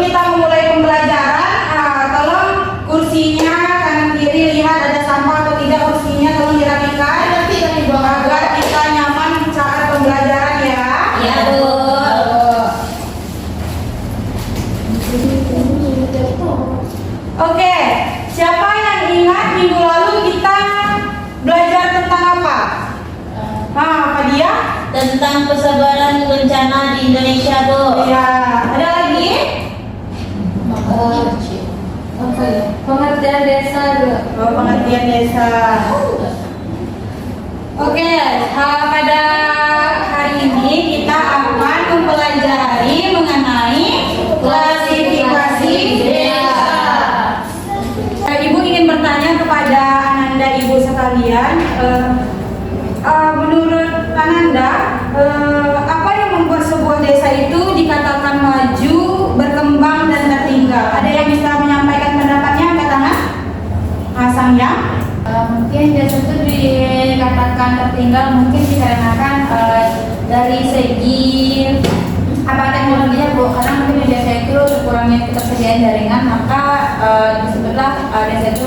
kita memulai pembelajaran, tolong kursinya kanan kiri lihat ada sampah atau tidak, kursinya tolong dirapikan agar kita nyaman saat pembelajaran ya. Ya, Bu. Oke, siapa yang ingat minggu lalu kita belajar tentang apa? Fadia? Tentang kesabaran bencana di Indonesia, Bu. Ya, ada lagi? Pengertian desa juga. Pengertian desa. Oke, pada hari ini kita akan mempelajari mengenai klasifikasi desa. Ibu ingin bertanya kepada Ananda Ibu sekalian, menurut Ananda, apa yang membuat sebuah desa itu dikatakan maju, berkembang dan tertinggal? Ada yang bisa menyampaikan pendapatnya? Angkat tangan. Sang Yang. Mungkin desa itu dikatakan tertinggal mungkin dikarenakan dari segi teknologinya, Bu. Karena mungkin di desa itu kurangnya ketersediaan jaringan, maka disebutlah desa itu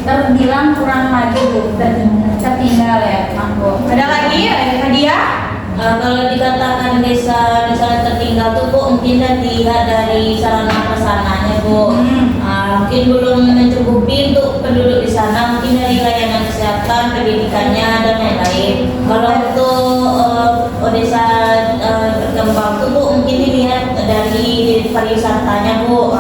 terbilang kurang maju, tertinggal ya, Bu. Ada lagi? Hadiah? Kalau dikatakan desa misalnya tertinggal tuh, Bu, mungkin dilihat dari sarana prasarananya, Bu. Mungkin belum mencukupi untuk penduduk di sana, mungkin dari layanan kesehatan, pendidikannya dan lain-lain. Kalau untuk desa berkembang tuh, Bu, mungkin dilihat dari pariwisatanya, Bu.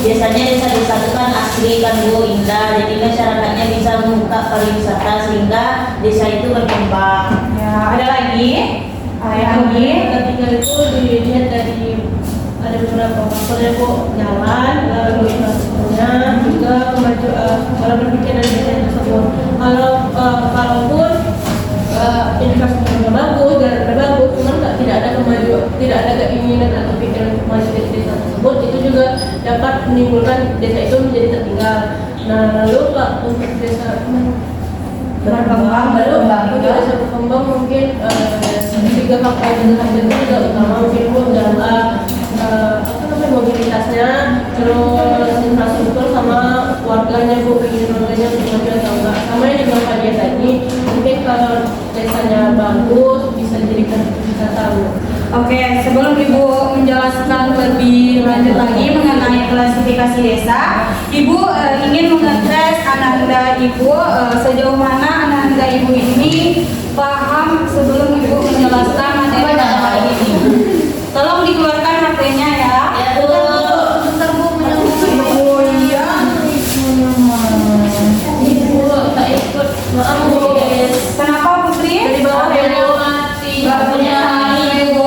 Biasanya desa-desa itu kan asli kan, Bu, indah, jadi masyarakatnya bisa membuka pariwisata sehingga desa itu berkembang. Ya, ada lagi? Ketika itu dilihat dari ada beberapa faktor ya, Bu, jalan, lalu infrastrukturnya, juga kalau berpikir dari desa tersebut. Kalaupun infrastrukturnya bagus, jalannya bagus, cuman tidak ada keinginan atau pikiran untuk maju di desa tersebut, itu juga dapat menimbulkan desa itu menjadi tertinggal. Nah, lalu untuk desa berkembang mungkin tiga faktor itu juga utama, mungkin, Bu, dalam mobilitasnya, terus infrastruktur sama warganya, Bu, ingin warganya maju atau enggak. Sama yang juga Fadia tadi, mungkin kalau desanya bagus bisa dijadikan wisata, Bu. Oke, sebelum Ibu menjelaskan lebih lanjut lagi mengenai klasifikasi desa, Ibu ingin mengetes Ananda Ibu sejauh mana Ananda Ibu ini paham sebelum Ibu menjelaskan materi hari ini. Tolong dikeluarkan HP-nya ya. Ya, Bu. Bentar, Bu, Oh iya. Ibu tak ikut, maaf, Bu. Kenapa Putri? Dari bawah ya, Bu. Gak punya Ibu.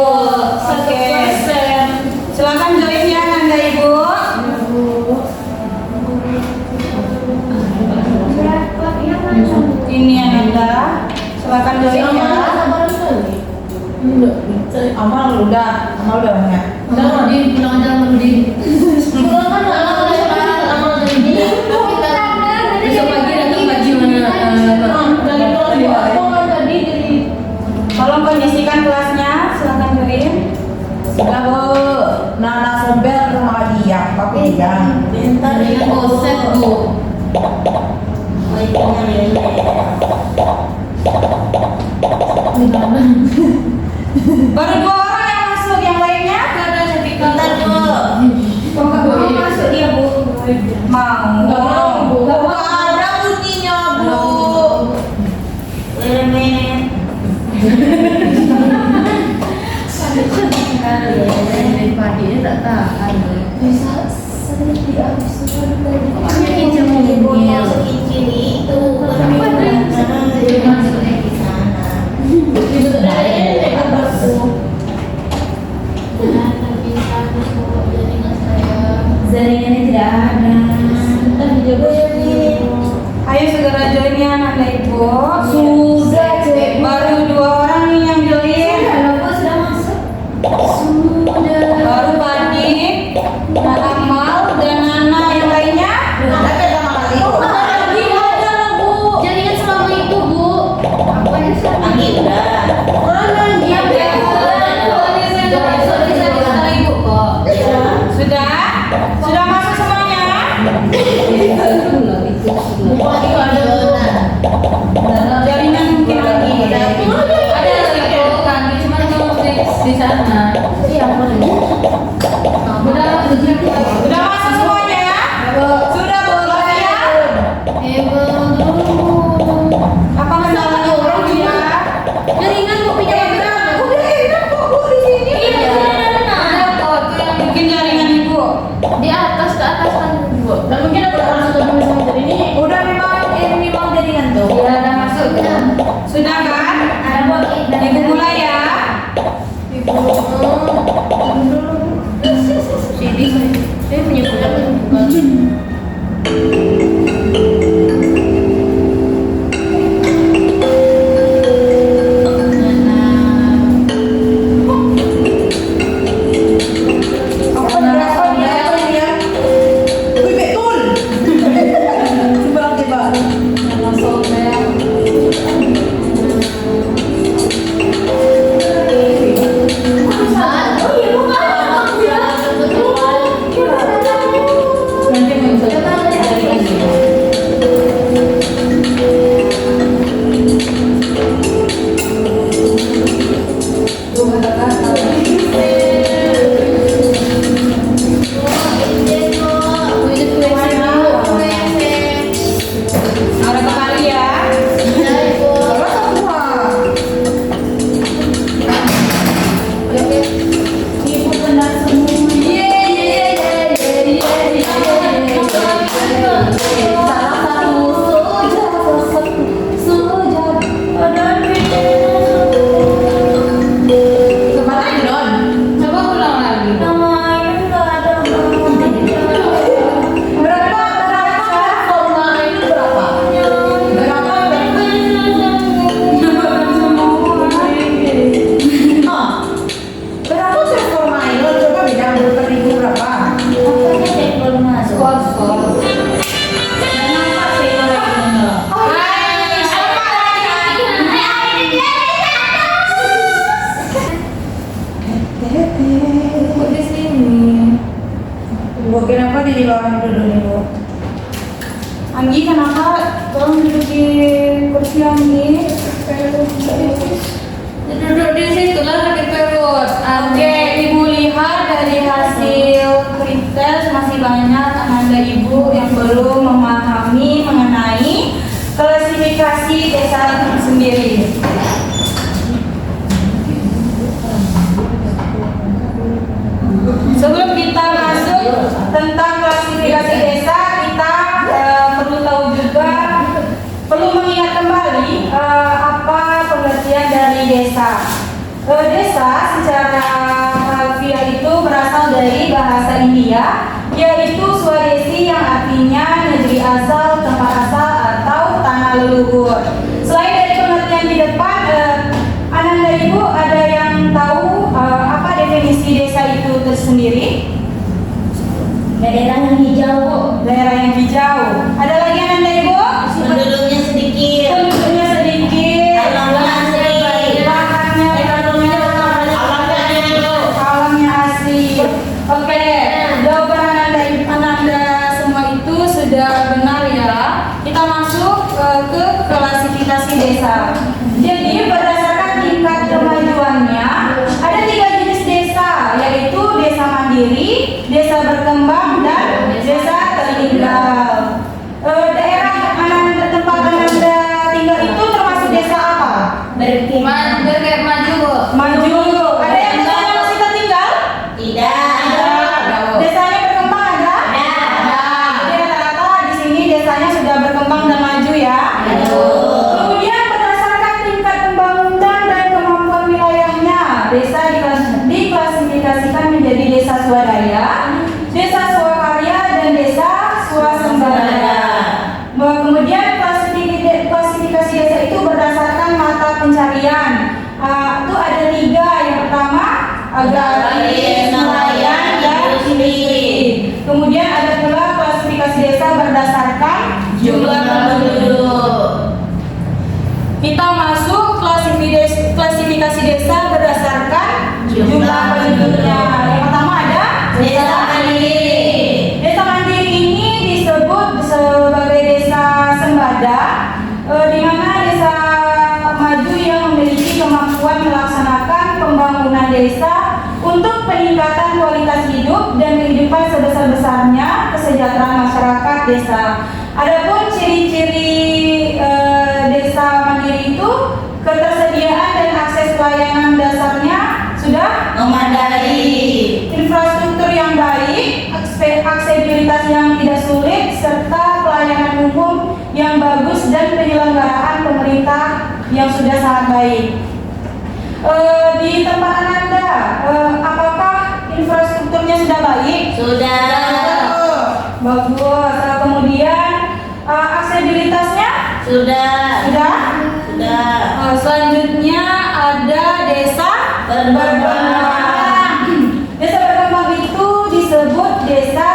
Oke. Silakan join ya Ananda Ibu. Ini Ananda. Silakan join ya. Amal udah banyak. Udah, di pulang aja sama di. Pulang kan amal jadi. Besok pagi datang baju Tolong kondisikan kelasnya. Silakan join. Sudah, Bu. Nana Sobel sama dia, Pak Pian. Bentar ya, Bu. set, Bu. Baru 2 orang yang masuk, yang lainnya? Bentar, Bu. Kok mau masuk dia, Bu? Mau. Nggak ada bunyinya, Bu. Wait a minute. Padi tak tahan. Bisa sering dihabis Yang sekecil itu masuk di sana. Jaringannya tidak ada. Ayo segera join ya Ananda Ibu. Sudah, Cek. Baru 2 orang nih yang join. Sudah masuk. Sudah. Baru Padi, Amal dan Nana, yang lainnya? Di atas ke atas kan Bu. Dan mungkin ada orang satu sama jadi ini. Udah memang jaringan tuh. Ya udah masuk kan. Sudah kan? Ada Bu. Ibu mulai ya. Sini. Saya menyebutnya bukan. Apa berapa ya? Wih, betul. Coba. Masuk ya. Nanti muncul. Ada kembali ya. Apa semua? Ibu benar semua. Kemana ini, Don? Coba ulang lagi. Berapa forma itu berapa? Berapa sih forma itu? Coba bilang ribu berapa? Skor. Kok di sini? Bu, kenapa di bawah dulu nih, Bu? Anggi, kenapa? Tolong duduk di kursi Anggi. Duduk di situ lah sakit perut. Oke, Ibu lihat dari hasil krites masih banyak anak ibu yang belum memahami mengenai klasifikasi desa sendiri. Sebelum kita masuk tentang klasifikasi desa, kita perlu tahu juga, perlu mengingat kembali apa pengertian dari desa. Desa secara harfiah itu berasal dari bahasa India, yaitu Swadesi yang artinya negeri asal, tempat asal, atau tanah leluhur. Selain dari pengertian di depan, Ananda Ibu ada yang tahu apa definisi desa itu tersendiri? Daerah yang hijau, Bu. Daerah yang hijau. Ada lagi Ananda Ibu? Penduduknya sedikit. Penduduknya sedikit. Alamnya asri. Lahannya alamnya asli. Oke, jawaban Ananda semua itu sudah benar ya. Kita masuk ke klasifikasi desa. Jadi berdasarkan tingkat kemajuannya, ada 3 jenis desa, yaitu desa mandiri, desa berkembang, dan desa tertinggal. Daerah tempat Ananda tinggal itu termasuk desa apa? Kayak maju Bu. Maju. Ada yang desanya masih tertinggal? Tidak. Desanya berkembang ada? Ada. Jadi rata-rata di sini desanya sudah berkembang dan maju ya. Kemudian berdasarkan tingkat pembangunan dan kemampuan wilayahnya, desa diklasifikasikan menjadi desa swadaya, desa swakarya, dan desa swasembada. Kemudian klasifikasi desa itu berdasarkan mata pencarian. Itu ada 3. Yang pertama agraris, nelayan, dan industri. Kemudian ada pula klasifikasi desa berdasarkan jumlah penduduk. Kita masuk klasifikasi desa berdasarkan jumlah penduduknya. Yang pertama ada desa mandiri. Desa mandiri ini disebut sebagai desa sembada, di mana desa maju yang memiliki kemampuan melaksanakan pembangunan desa untuk peningkatan kualitas hidup dan kehidupan sebesar-besarnya kesejahteraan masyarakat desa. Adapun ciri-ciri desa mandiri itu ketersediaan dan akses pelayanan dasarnya sudah Memadai. infrastruktur yang baik, fasilitas yang tidak sulit, serta pelayanan umum yang bagus dan penyelenggaraan pemerintah yang sudah sangat baik. Di tempat Ananda, apakah infrastrukturnya sudah baik? Sudah. Bagus. Kemudian aksesibilitasnya? Sudah. Sudah? Sudah. Selanjutnya ada desa berkembang. Desa berkembang itu disebut desa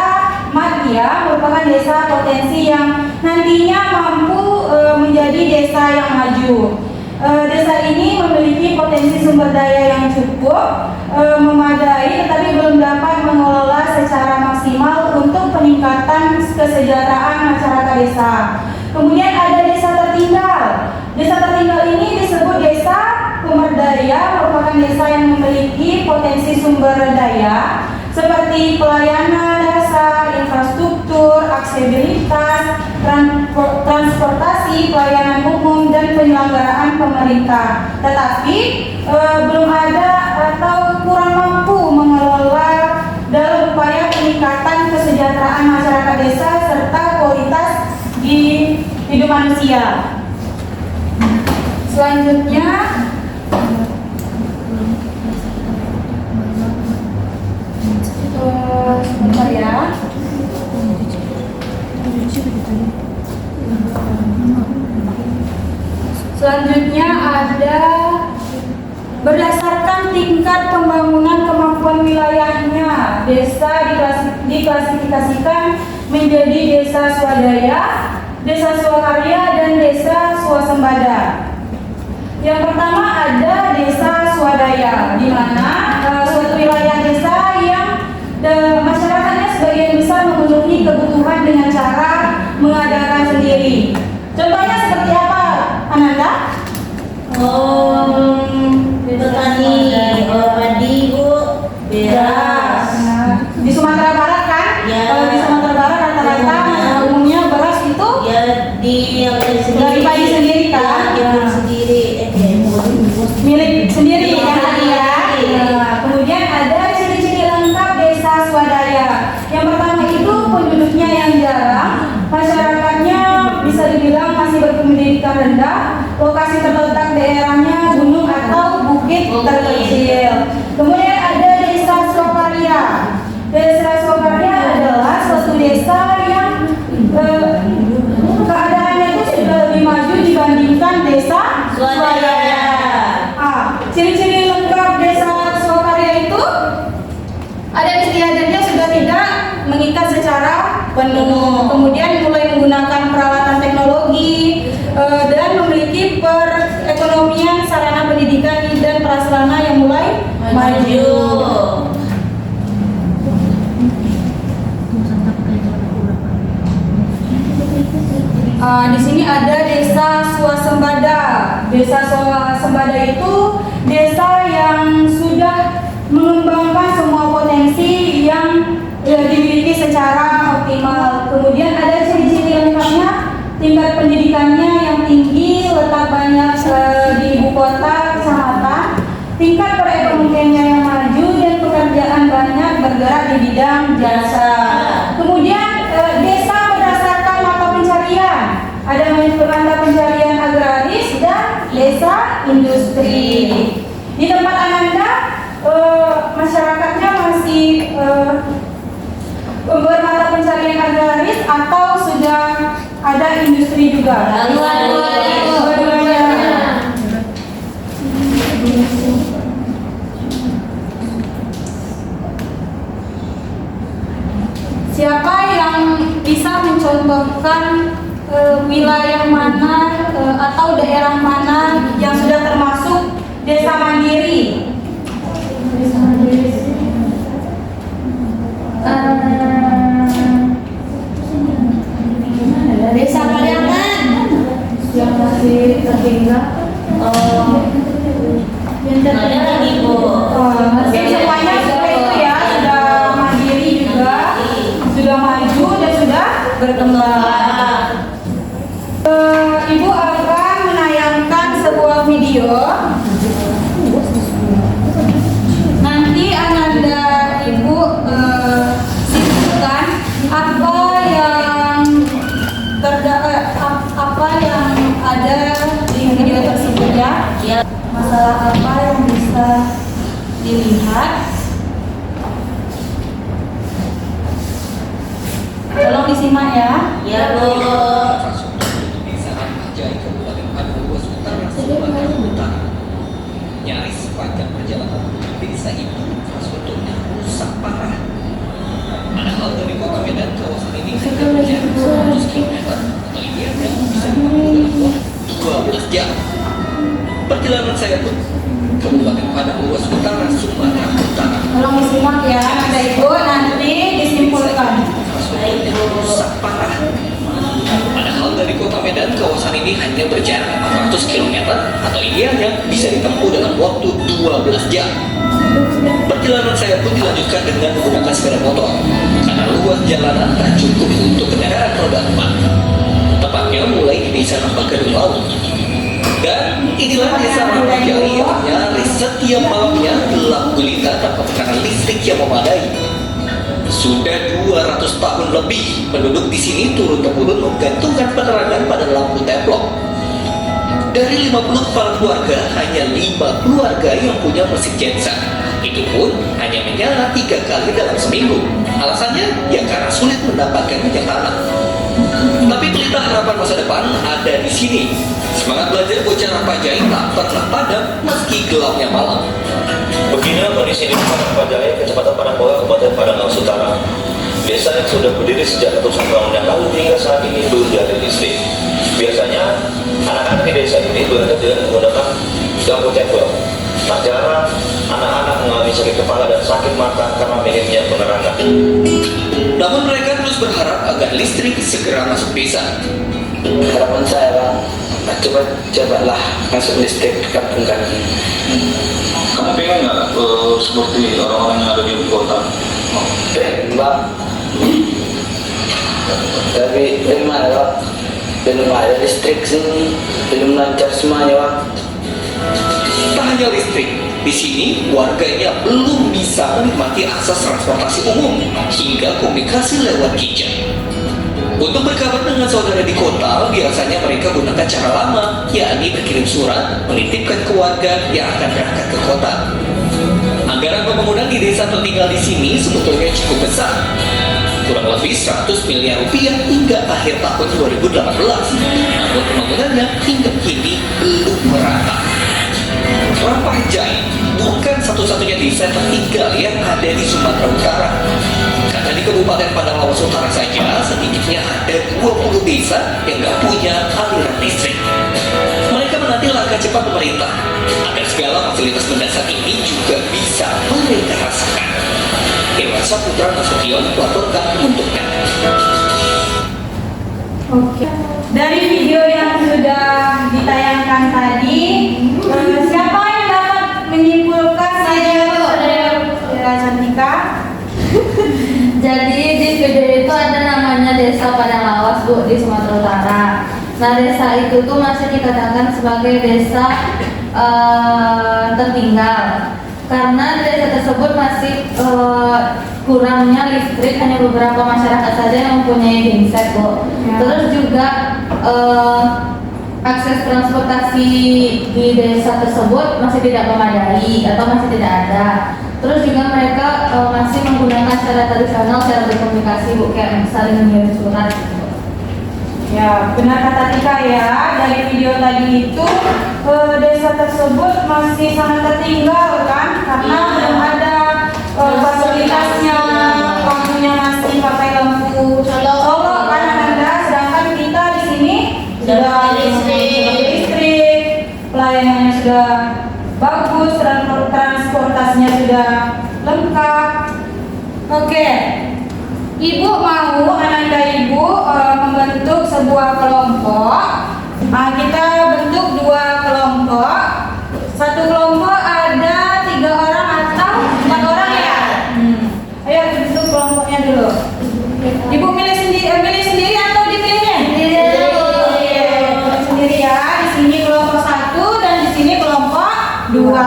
madya, merupakan desa potensi yang nantinya mampu menjadi desa yang maju. Desa ini memiliki potensi sumber daya yang cukup memadai, tetapi belum dapat mengelola secara maksimal untuk peningkatan kesejahteraan masyarakat desa. Kemudian ada desa tertinggal. Desa tertinggal ini disebut desa pemberdaya, merupakan desa yang memiliki potensi sumber daya seperti pelayanan dasar, infrastruktur, aksesibilitas, transportasi, pelayanan umum, dan penyelenggaraan pemerintah. Tetapi belum ada atau kurang mampu mengelola dalam upaya peningkatan kesejahteraan masyarakat desa serta kualitas di hidup manusia. Selanjutnya sebentar ya. Selanjutnya ada berdasarkan tingkat pembangunan kemampuan wilayahnya, desa diklasifikasikan menjadi desa swadaya, desa swakarya, dan desa swasembada. Yang pertama ada desa swadaya, di mana suatu wilayah desa yang masyarakatnya sebagian besar memenuhi kebutuhan dengan cara mengadakan sendiri. Contohnya seperti apa, Ananda? Petani, padi, Bu, beras. Di Sumatera Barat kan? Ya. Kalau di Sumatera Barat rata-rata umumnya beras itu Ya yang dari padi sendiri kan? Yang sendiri. Milik sendiri Milik kan sendiri. ya. Kemudian ada ciri-ciri lengkap desa swadaya. Yang pertama itu penduduknya yang jarang, masyarakatnya bisa dibilang masih berpendidikan rendah, lokasi terletak daerahnya gunung atau bukit terkecil. Kemudian ada desa swakarya. Desa swakarya adalah suatu desa yang keadaannya itu sudah lebih maju dibandingkan desa Swadaya. Ciri-ciri lengkap desa swakarya itu adat istiadatnya sudah tidak mengikat secara penuh, kemudian mulai menggunakan peralatan teknologi dan memiliki perekonomian, sarana pendidikan dan prasarana yang mulai maju. Di sini ada desa swasembada. Desa swasembada itu desa yang sudah mengembangkan semua potensi yang dimiliki secara optimal. Kemudian ada ciri-ciri lengkapnya, tingkat pendidikannya yang tinggi, letak banyak di ibu kota, kecamatan, tingkat perekonomiannya yang maju, dan pekerjaan banyak bergerak di bidang jasa. Kemudian desa berdasarkan mata pencarian, ada mata pencarian agraris dan desa industri. Di tempat Ananda masyarakatnya masih bermata pencarian agraris atau sudah ada industri juga? Dua-duanya. Siapa yang bisa mencontohkan wilayah mana atau daerah mana yang sudah termasuk desa mandiri? Desa mandiri. Desa Pariaman Yang masih tertinggal. ada lagi, Bu. Oke, semuanya seperti itu ya, sudah mandiri juga, sudah maju dan sudah berkembang. Ibu akan menayangkan sebuah video. Nanti Ananda Ibu simpulkan apa masalah apa yang bisa dilihat? Tolong disimak ya. Ya Bu. Nyaris sepanjang perjalanan desa itu infrastrukturnya rusak parah. Padahal dari kota Medan kawasan ini hanya berjarak 100 km atau ini yang bisa ditempuh dalam waktu 12 jam. Perjalanan saya pun Kabupaten Padang Luas Utara, Sumatera Utara. Tolong disimak ya, Anda Ibu nanti disimpulkan. Infrastrukturnya rusak parah. Padahal dari kota Medan kawasan ini hanya berjarak 400 km atau idealnya bisa ditempuh dalam waktu 12 jam. Perjalanan saya pun dilanjutkan dengan menggunakan sepeda motor karena luas jalanan tak cukup untuk kendaraan roda 4. Tepatnya mulai di desa Nampakadung Laut. Dan inilah desa Rampajai yang nyaris setiap malamnya gelap gulita tanpa tekanan listrik yang memadai. Sudah 200 tahun lebih penduduk di sini turun-temurun menggantungkan penerangan pada lampu teplok. Dari 50 kepala keluarga, hanya 5 keluarga yang punya mesin genset. Itu pun hanya menyala 3 kali dalam seminggu. Alasannya ya karena sulit mendapatkan minyak tanah. Tapi pelita harapan masa depan ada di sini. Semangat belajar bocah Rampajai tak pernah padam meski gelapnya malam. Beginilah kondisi di Desa Rampajai, Kecamatan Padangbola, Kabupaten Padang Lawas Utara. Desa yang sudah berdiri sejak ratusan tahun yang lalu hingga saat ini belum ada listrik. Biasanya anak-anak di desa ini belajar dengan menggunakan lampu teplok. Tak jarang anak-anak mengalami sakit kepala dan sakit mata karena minimnya penerangan. Namun mereka terus berharap agar listrik segera masuk desa. Harapan saya Pak, cobalah masuk listrik di kampung kami. Kamu pengen nggak seperti orang-orang yang ada di ibu kota? Pak, tapi bagaimana Pak? Belum ada listrik sini, belum lancar semuanya Pak. Tak hanya listrik, di sini warganya belum bisa menikmati akses transportasi umum hingga komunikasi lewat gadget. Untuk berkabar dengan saudara di kota, biasanya mereka gunakan cara lama, yakni berkirim surat, menitipkan ke warga yang akan berangkat ke kota. Anggaran pembangunan di desa tertinggal di sini sebetulnya cukup besar, kurang lebih 100 miliar rupiah hingga akhir tahun 2018. Namun pembangunannya hingga kini belum merata. Rampajai bukan satu-satunya desa tertinggal yang ada di Sumatera Utara. Karena di Kabupaten Padang Lawas Utara saja sedikitnya ada 20 desa yang nggak punya aliran listrik. Mereka menanti langkah cepat pemerintah agar segala fasilitas mendasar ini juga bisa mereka rasakan. Irwan Saputra Nasution melaporkan untuknya. Oke. Dari video yang sudah ditayangkan tadi, siapa yang dapat menyimpulkan saudara Cantika? Jadi di video itu ada namanya Desa Padang Lawas Bu di Sumatera Utara. Nah desa itu tuh masih dikatakan sebagai desa tertinggal karena di desa tersebut masih kurangnya listrik, hanya beberapa masyarakat saja yang mempunyai genset Bu. Terus juga akses transportasi di desa tersebut masih tidak memadai atau masih tidak ada. Terus juga mereka masih menggunakan cara tradisional cara berkomunikasi Bu, kayak saling mengirim surat gitu. Ya, benar kata Tika ya. Dari video tadi itu desa tersebut masih sangat tertinggal kan, karena belum ada fasilitasnya, lampunya masih pakai lampu colok kan Anda. Sedangkan kita di sini sudah listrik, pelayanannya sudah bagus, transportasinya sudah lengkap. Oke, Ibu mau Ananda Ibu membentuk sebuah kelompok. Kita bentuk 2 kelompok. Satu kelompok ada 3 orang atau 4 orang ya. Ayo bentuk kelompoknya dulu. Ibu milih sendiri atau dipilihnya? Sendiri ya. Di sini kelompok 1 dan di sini kelompok 2.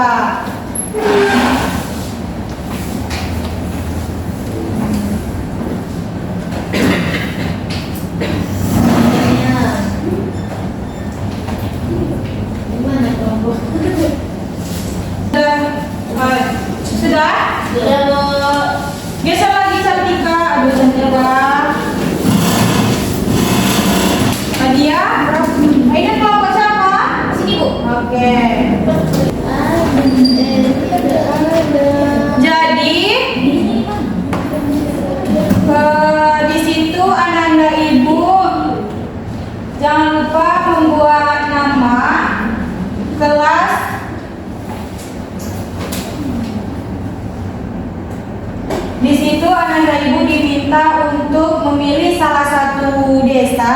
Ananda Ibu diminta untuk memilih salah satu desa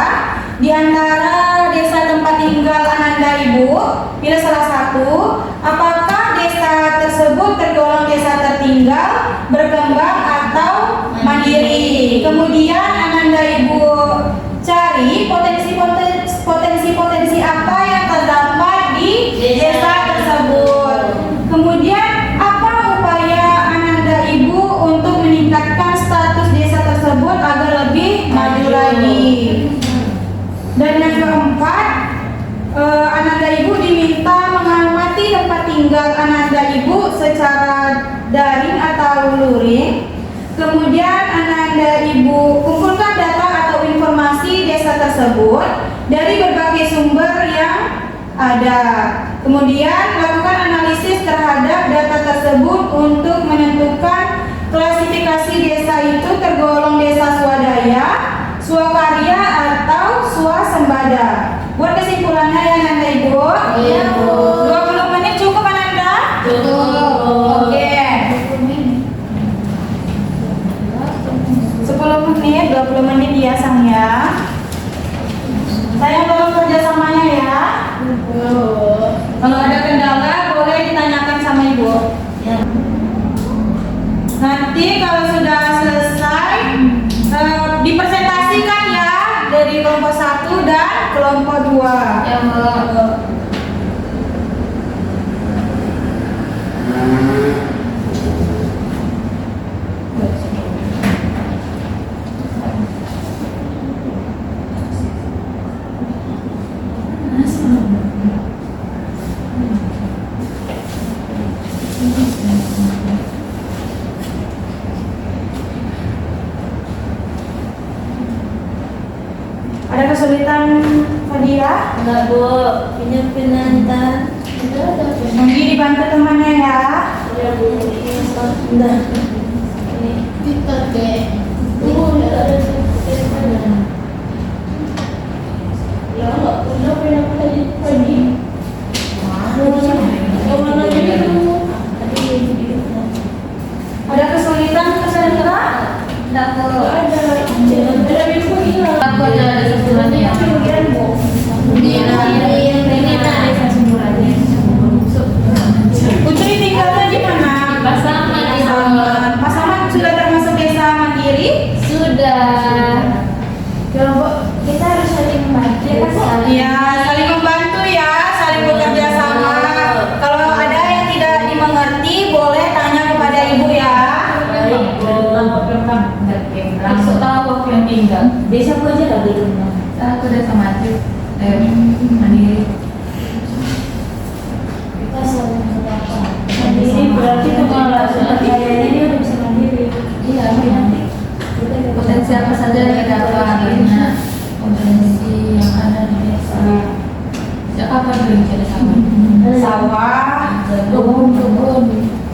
di antara desa tempat tinggal Ananda Ibu. Pilih salah satu. Apakah desa tersebut tergolong desa tertinggal, berkembang atau mandiri? Kemudian Ananda Ibu cari potensi apa yang terdapat di desa tersebut. Kemudian apa upaya Ananda Ibu untuk meningkatkan status desa tersebut agar lebih maju lagi. Dan yang keempat, Ananda Ibu diminta mengamati tempat tinggal Ananda Ibu secara daring atau luring. Kemudian Ananda Ibu kumpulkan data atau informasi desa tersebut dari berbagai sumber yang ada. Kemudian lakukan analisis terhadap data tersebut untuk menentukan klasifikasi desa itu tergolong desa swadaya, swakarya atau swasembada. Buat kesimpulannya ya Ananda Ibu. Iya, Bu. 20 menit cukup Ananda? Cukup. Oke. 10 menit, 20 menit ya Sang ya. Sayang tolong kerjasamanya ya. Kalau ada kendala boleh ditanyakan sama Ibu. Nanti kalau sudah selesai dipresentasikan ya dari kelompok 1 dan kelompok 2. Ya, Bu. Ada kesulitan Fadia? Enggak, Bu. Pinjam Intan. Mungkin dibantu temannya ya. Ya, Bu. Udah. Ini. Kita deh. Udah ada sertifikatnya. Ya, enggak punya tadi pagi. Mana jadi Bu? Tadi Ada kesulitan kesehatan? Enggak, Bu. ada ibu hilang. Aku ada kesimpulannya ya. Ini ada kesimpulannya. Putri tinggalnya di mana? Pasangan di Pasaman sudah termasuk desa mandiri? Sudah. Kelompok kita harus saling membantu. Iya, saling membantu ya, saling bekerja sama. Kalau ada yang tidak dimengerti, boleh tanya kepada ibu ya. Langsung tahu aku yang tinggal. Desa aku aja lah di rumah. Aku udah sama Atif. Mandiri. Kita saling mendapat. Mandiri berarti itu malah seperti ini udah bisa mandiri. Iya, nanti potensi apa saja yang dapat karena potensi yang ada di desa. Sejak kapan belum jadi sama? Sawah, Kebun,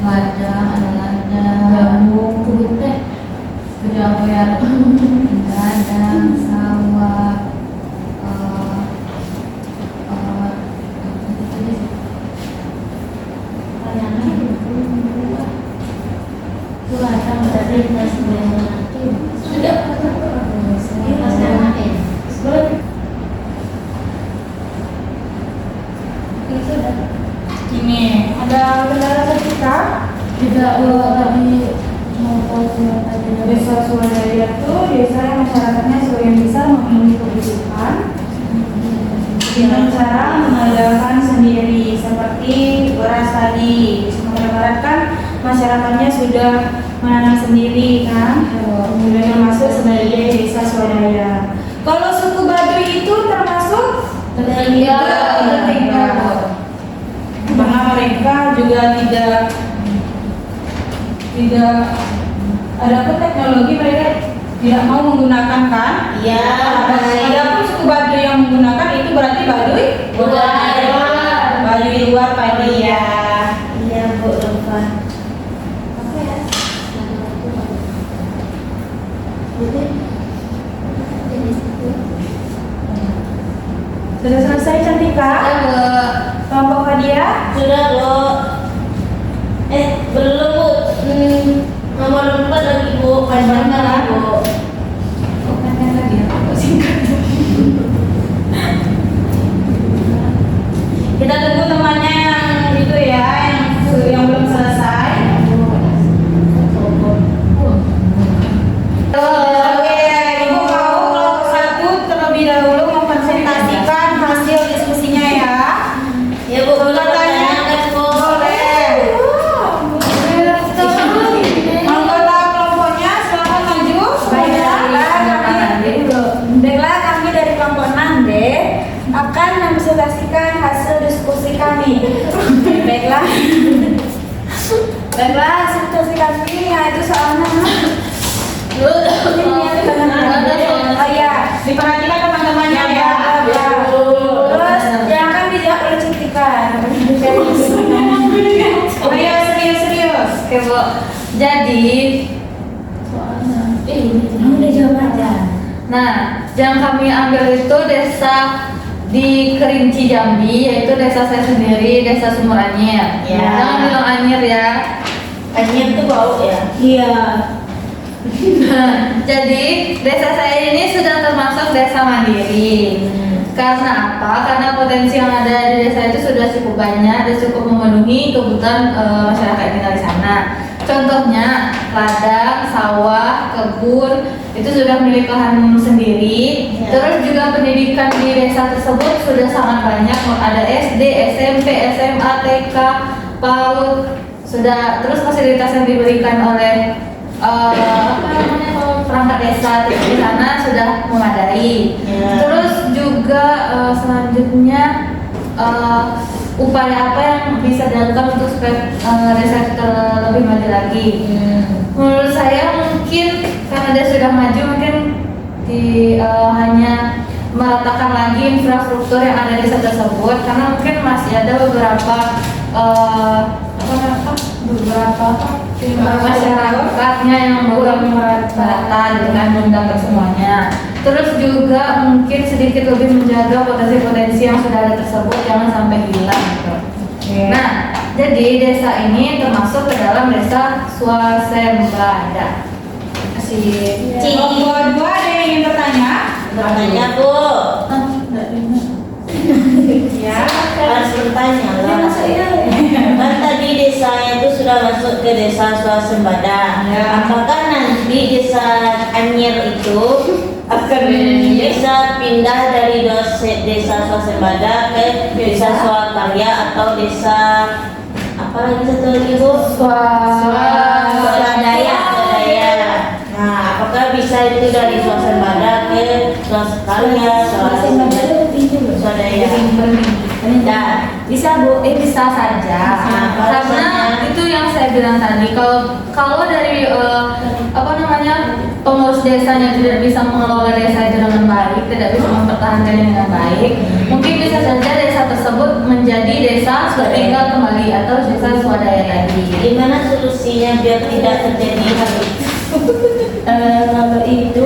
ladang, ada ladang, kebun teh, sudah apa ya? Ladang, sawah, Itu ladang berarti masih nanti. sudah. Ini masih nanti. ini ada kendala ketika Tidak tadi mau tahu tadi desa swadaya itu desa yang masyarakatnya sebagian besar memenuhi kebutuhan dengan cara mengandalkan sendiri seperti beras tadi. Sumatera Barat kan masyarakatnya sudah menanam sendiri kan, kemudian termasuk sebagai desa swadaya. Kalau suku Baduy itu termasuk tertinggal. karena mereka juga tidak ada pun teknologi, mereka tidak mau menggunakan kan. Iya. Ada pun suku Baduy yang menggunakan itu berarti Baduy Baduy luar tadi ya. Iya, Bu, lupa. Sudah selesai Cantika? Kelompok Fadia? Sudah, Bu. Belum, Bu. Nomor 4 lagi, Bu. Bu, panjang kali Bu. Oh, panjang lagi ya, kok singkat. Kita tunggu temannya yang itu ya, yang belum selesai. Oke, Ibu mau kelompok 1 terlebih dahulu mempresentasikan hasil diskusinya ya. Ya Bu, boleh pertanyakan Bu. Boleh. Anggota kelompoknya silakan maju. Baiklah, kami dari kelompok 6D akan mempresentasikan hasil diskusi kami. Baiklah. Baiklah, hasil diskusi kami yaitu soalnya. Oh iya, diperhatikan teman-temannya ya. Terus yang akan dijawab oleh Cintika. Oh iya, serius. Oke Bu, jadi Udah jawab aja. nah, yang kami ambil itu desa di Kerinci Jambi, yaitu desa saya sendiri, desa Sumur Anyir. Ya. Jangan bilang Anyir ya. Anyir tuh bau ya? Iya. Jadi desa saya ini sudah termasuk desa mandiri. Karena apa? Karena potensi yang ada di desa itu sudah cukup banyak dan cukup memenuhi kebutuhan masyarakat yang tinggal di sana. Contohnya ladang, sawah, kebun itu sudah milik lahan sendiri. Ya. Terus juga pendidikan di desa tersebut sudah sangat banyak. Ada SD, SMP, SMA, TK, PAUD. Sudah terus fasilitas yang diberikan oleh perangkat desa di sana sudah memadai. Ya. Terus juga selanjutnya upaya apa yang bisa dilakukan untuk supaya desa itu lebih maju lagi? Menurut saya mungkin karena dia sudah maju mungkin hanya meratakan lagi infrastruktur yang ada di desa tersebut, karena mungkin masih ada beberapa masyarakatnya yang belum merata dengan mengundang semuanya. Terus juga mungkin sedikit lebih menjaga potensi-potensi yang sudah ada tersebut jangan sampai hilang gitu. Nah, jadi desa ini termasuk ke dalam desa swasembada. Kasih. Kelompok 2 ada yang ingin bertanya? Bertanya Bu. Ya. Harus bertanya lah. Kan tadi desanya itu sudah masuk ke desa swasembada. Ya. Apakah nanti desa Anyir itu akan bisa pindah dari desa swasembada ke desa swakarya atau desa apa lagi satu lagi Bu? Swadaya. Nah, apakah bisa itu dari swasembada ke swakarya, swadaya? Nah, bisa Bu, bisa saja. Karena itu yang saya bilang tadi, kalau dari pengurus desanya tidak bisa mengelola desa itu dengan baik, tidak bisa mempertahankannya dengan baik, mungkin bisa saja desa tersebut menjadi desa tinggal kembali atau desa swadaya lagi. Gimana solusinya biar tidak terjadi hal itu? Kalau itu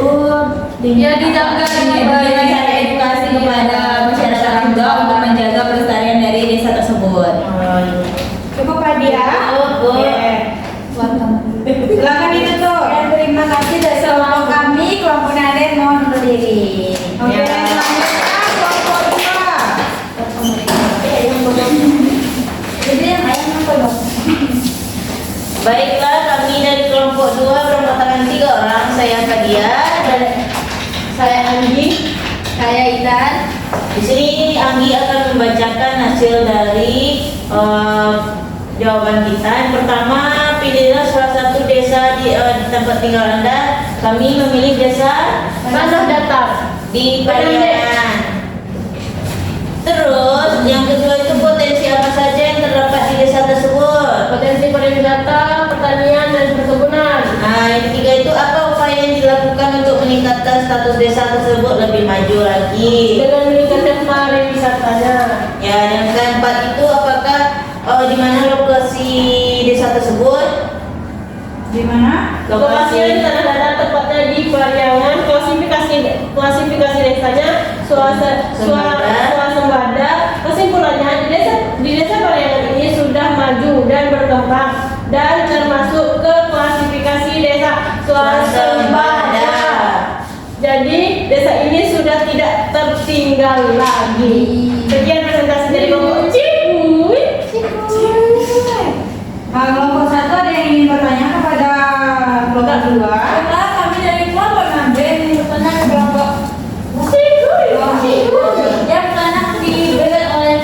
Ya dijaga dengan cara edukasi kepada masyarakat juga untuk menjaga pelestarian dari desa tersebut. Cukup Pak Dia. Silakan ditutup. Terima kasih dari Kelompok kami, kelompok Naden mohon berdiri. Oke, Ya. selanjutnya kelompok 2. Jadi yang ayam apa dong? Baiklah, kami dari kelompok 2 beranggotakan 3 orang. Saya Fadia dan Saya Anggi, saya Idan. di sini Anggi akan membacakan hasil dari jawaban kita. Yang pertama, pilihlah salah satu desa di tempat tinggal Anda. Kami memilih desa Tanah Datar. di Parianan. Terus yang kedua itu potensi apa saja yang terdapat di desa tersebut. Potensi pariwisata, pertanian, dan perkebunan. Nah, yang ketiga itu apa upaya yang dilakukan untuk meningkatkan status desa tersebut lebih maju lagi. Dengan meningkatkan pariwisatanya. Ya, yang keempat itu apakah di mana lokasi desa tersebut? Di mana? Lokasinya di Tanah Datar, tepatnya di Pariangan. Klasifikasi desanya swasembada. Kesimpulannya di desa Pariangan ini sudah maju dan berkembang dan termasuk ke klasifikasi desa swasembada. Jadi desa ini sudah tidak tertinggal lagi. Sekian presentasi dari kelompok Cibuy. Kelompok 1 ada yang ingin bertanya kepada kelompok 2? Kami dari kelompok Naben bertanya ke kelompok yang anak dibeli oleh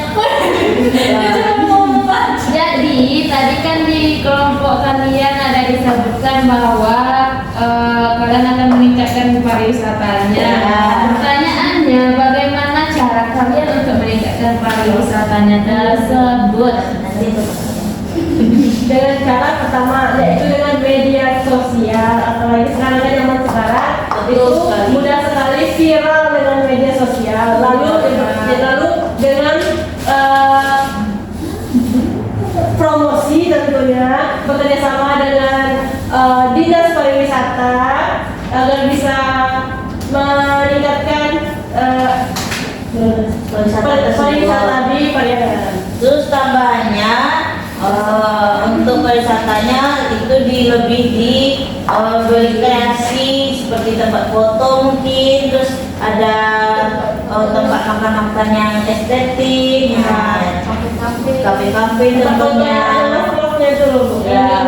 jadi tadi kan di kelompok kalian ada disebutkan bahwa kalian akan meningkatkan pariwisatanya. Pertanyaannya, bagaimana cara kalian untuk meningkatkan pariwisatanya tersebut? Dengan cara pertama yaitu dengan media sosial, apalagi sekarang kan zaman sekarang itu mudah sekali viral dengan media sosial. Lalu dengan promosi tentunya bekerja sama dengan dinas pariwisata agar bisa meningkatkan pariwisata di Pariaman. Terus tambahannya untuk pariwisatanya itu lebih berkreasi seperti tempat foto mungkin, terus ada tempat makan-makan yang estetik, kafe-kafe tentunya. Ya,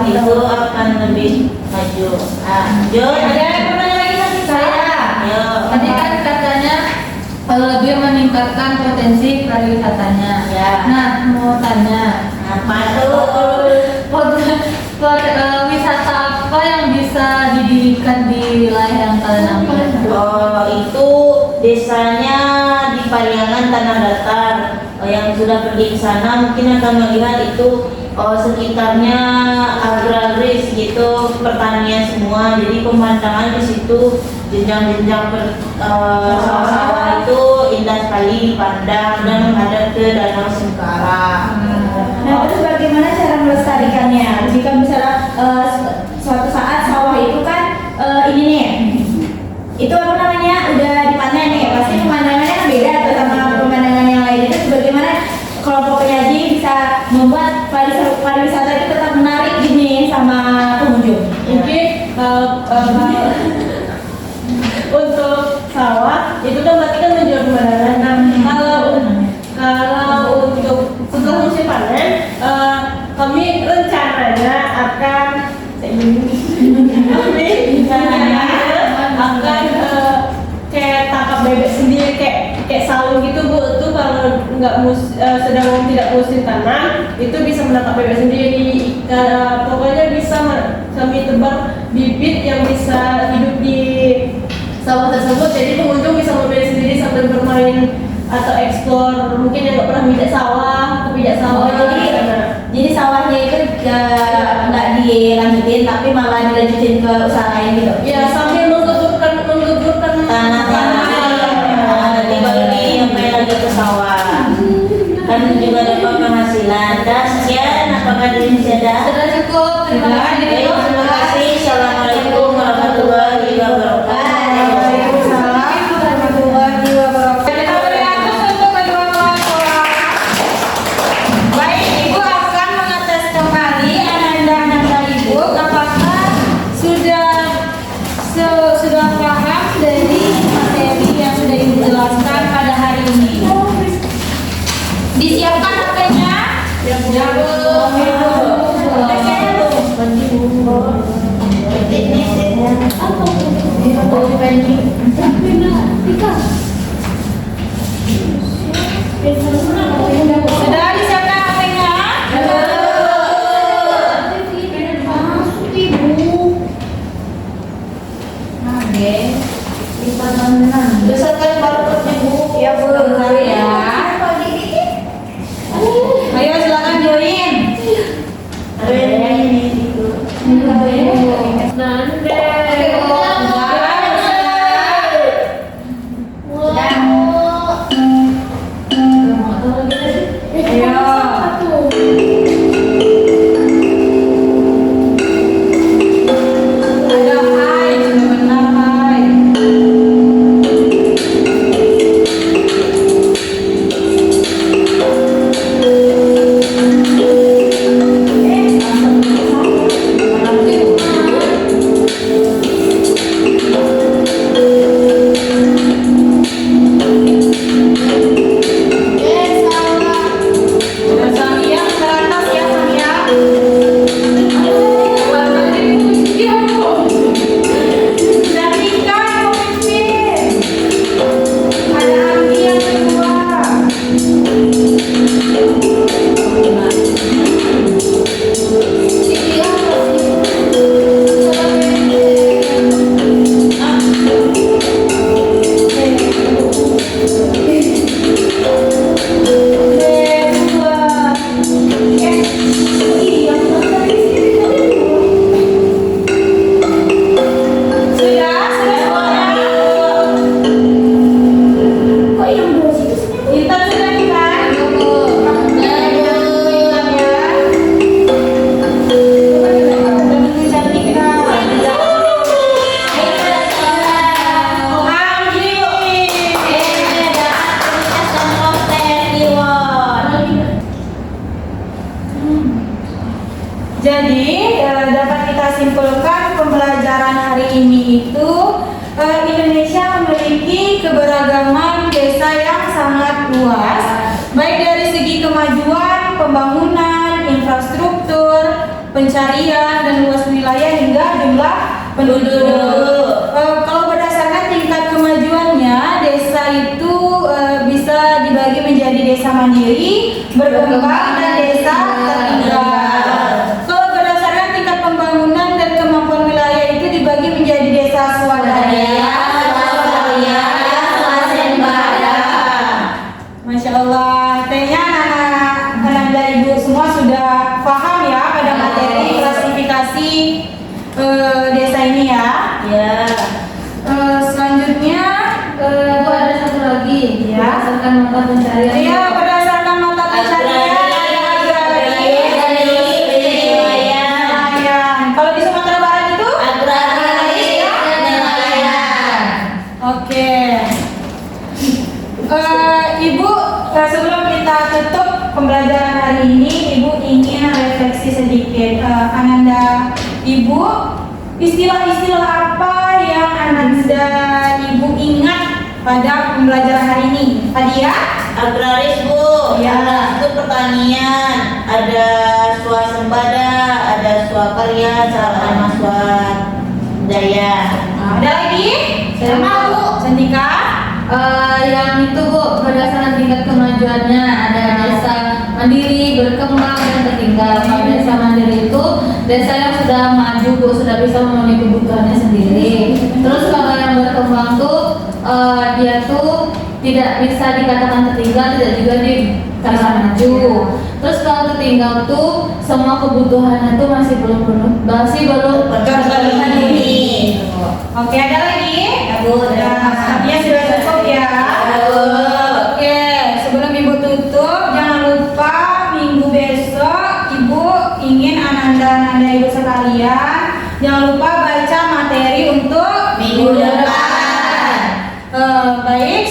itu akan lebih maju. Lanjut. Ada yang pertanyaan lagi sama saya. Ayo. Tadi kan katanya lebih meningkatkan potensi pariwisatanya. Ya. Nah, mau tanya, Apa tuh? wisata apa yang bisa didirikan di wilayah yang kalian ambil? Itu desanya di Pariangan Tanah Datar. Yang sudah pergi ke sana mungkin akan melihat itu sekitarnya agraris gitu, pertanian semua. Jadi pemandangan di situ jenjang-jenjang sawah-sawah itu indah sekali dipandang dan menghadap ke Danau Sengkara. Nah, terus bagaimana cara melestarikannya? Jika misalnya suatu saat sawah itu kan ini nih, itu apa namanya udah dipanen nih, pasti pemandangannya kan beda atau sama pemandangan yang lain. Itu bagaimana kelompok penyaji bisa membuat pariwisata itu tetap menarik gini sama pengunjung? Mungkin untuk sawah itu kan berarti kan menjual pemandangan. Nah, kalau untuk setelah musim panen, kami rencananya akan kayak tangkap bebek sendiri, kayak saung gitu Bu. Itu kalau sedang tidak musim tanam itu bisa menangkap bebek sendiri. Pokoknya bisa kami tebang bibit yang bisa hidup di sawah tersebut, jadi pengunjung bisa memilih sendiri sambil bermain atau eksplor. Mungkin yang nggak pernah pijak sawah, Jadi sawahnya itu nggak dilanjutin, tapi malah dilanjutin ke usaha lain gitu. ya sambil menggeburkan Tanah-tanah nanti baru diambil lagi ke sawah. Kan juga dapat penghasilan. Dan sekian, apakah dari masih ada? Sudah cukup, terima kasih. Baik, terima kasih. Assalamualaikum warahmatullahi wabarakatuh. Waalaikumsalam warahmatullahi wabarakatuh. Kita beri aplaus untuk kedua kelompok. Baik, Ibu akan mengetes kembali Ananda Ibu apakah sudah paham dari materi yang sudah Ibu jelaskan pada hari ini. Disiapkan HP-nya? Ya, Bu. Sudah disiapkan HP-nya? Besarkan barcode Ibu. Ya, Bu. Ya. Ayo silakan join. Ada hai, sudah benar hai. pencarian dan luas wilayah hingga jumlah penduduk. Kalau berdasarkan tingkat kemajuannya, desa itu bisa dibagi menjadi desa mandiri, berkembang, dan desa tertinggal. Kalau berdasarkan tingkat pembangunan dan kemampuan wilayah itu dibagi menjadi desa swadaya, swasembada. Masya Allah, kayaknya anak-anak dari ibu semua sudah paham ya pada materi klasifikasi desa ini ya. Ya. Selanjutnya Bu, ada satu lagi Ya. berdasarkan mata pencarian. ya berdasarkan mata pencarian ada agraris, nelayan. Kalau di Sumatera Barat itu Agraris dan nelayan. oke. Ibu, sebelum kita tutup pembelajaran hari ini, Ibu ingin refleksi sedikit. Ananda, Ibu, istilah-istilah apa yang Ananda Ibu ingat pada pembelajaran hari ini? Tadi ya? Agraris Bu, Ya. itu pertanian, ada swasembada, ada swakarya, sama swadaya. Ada lagi? Saya mau. Cantika? Yang itu Bu, berdasarkan tingkat kemajuannya ada desa mandiri, berkembang, dan tertinggal. Kalau desa mandiri itu desa yang sudah maju Bu, sudah bisa memenuhi kebutuhannya sendiri. Terus kalau yang berkembang tuh dia tuh tidak bisa dikatakan tertinggal, tidak juga dikatakan maju. Terus kalau tertinggal tuh semua kebutuhannya tuh masih belum Terpenuhi. Oke, ada lagi? Ya, Bu, ada. Saatnya sudah cukup ya. Oke, sebelum Ibu tutup, jangan lupa minggu besok Ibu ingin Ananda Ibu sekalian, jangan lupa baca materi untuk Minggu depan. Baik,